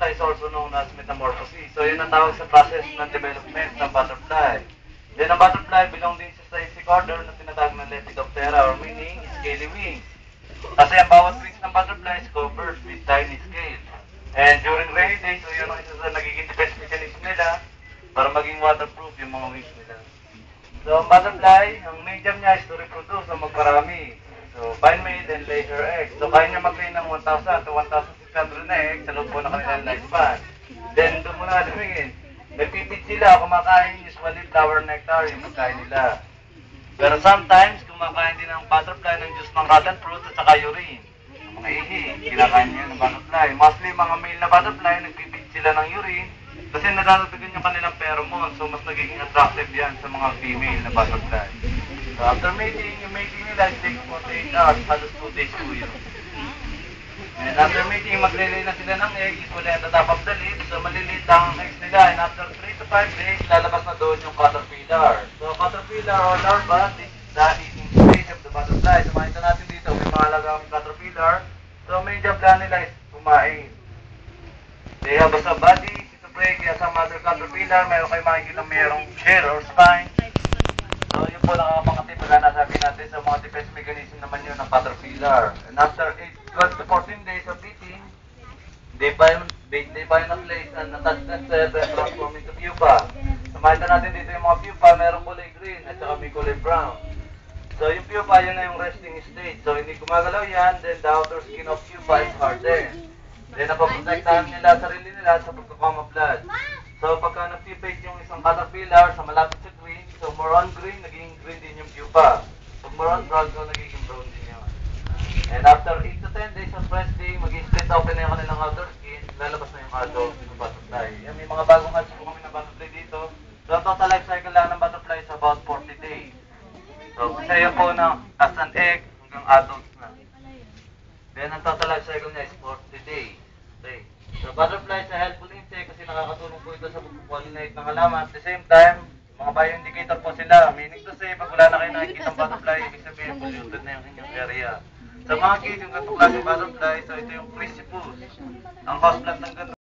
butterfly is also known as metamorphosis. So yun ang tawag sa process ng development ng butterfly. Then ang butterfly belong din sa basic order na tinatawag na Lepidoptera or meaning scaly wings. Kasi ang bawat wings ng butterfly is covered with tiny scales. And during rainy days, so yun ang isa sa nagiging defense mechanism nila para maging waterproof yung mga wings nila. So ang butterfly, ang medium niya is to reproduce o magparami. So find mate and lay her eggs. So kaya niya mag-lay ng 1,000 to 1,600 na eggs sa loob po ng kanilang lifespan. Then doon muna lumingin. Nagpipid sila, kumakain usually flower nectar yung pagkain nila. Pero sometimes, kumakain din ng butterfly ng juice ng rotten fruit at saka urine. Mga ihi, kinakain niya ng butterfly. Mostly mga male na butterfly, nagpipid sila ng urine kasi nadadagdagan yung kanilang pheromone. So mas nagiging attractive yan sa mga female na butterfly. So after mating, yung mating nila takes 48 hours, halos 2 days po yun. And after mating, maglilay na sila ng egg, usually at the top of the lid. So maliliit lang ang eggs nila. And after 3 to 5 days, lalabas na doon yung caterpillar. So caterpillar or larva, this is the eating stage of the butterfly. So makita natin dito, may mga alagang caterpillar. So main job lang nila is kumain. They have a body, sitoprey, kaya sa mother caterpillar, meron kayo makikita mayroong shell or spine. So yun po lang ang mga tip na nasabi natin sa mga defense mechanism naman yun ng caterpillar. And after 12 to 14 days of eating, they binoclase and attach themselves and transform into pupa. So makita natin dito yung mga pupa, merong kulay green at saka may kulay brown. So yung pupa, yun na yung resting stage. So hindi gumagalaw yan, then the outer skin of pupa is hardened. Then napaprotektahan nila sarili nila sa pagkakamuflage. So pagka nag-pupate yung isang caterpillar sa malapit sa green, so more on green, naging green din yung pupa. Pag more on brown, so nagiging brown din yun. And after 8 to 10 days of resting, mag-split open na yung kanilang outer skin, lalabas na yung adult ng butterfly. Yan, may mga bagong hatch po kami ng butterfly dito. So ang total life cycle lang ng butterfly is about 40 days. So masaya po na as an egg hanggang adults na. Then ang total life cycle niya is 40 days. Okay. So butterfly is a helpful insect kasi nakakatulong po ito sa pag-pollinate ng halaman. At the same time, mga bioindicator po sila. Meaning to say, pag wala na kayo nakikita ng butterfly, ibig sabihin polluted na yung inyong area. Sa mga kids, yung ganitong klaseng butterfly, so ito yung Chrysippus. Ang house plant ng ganito.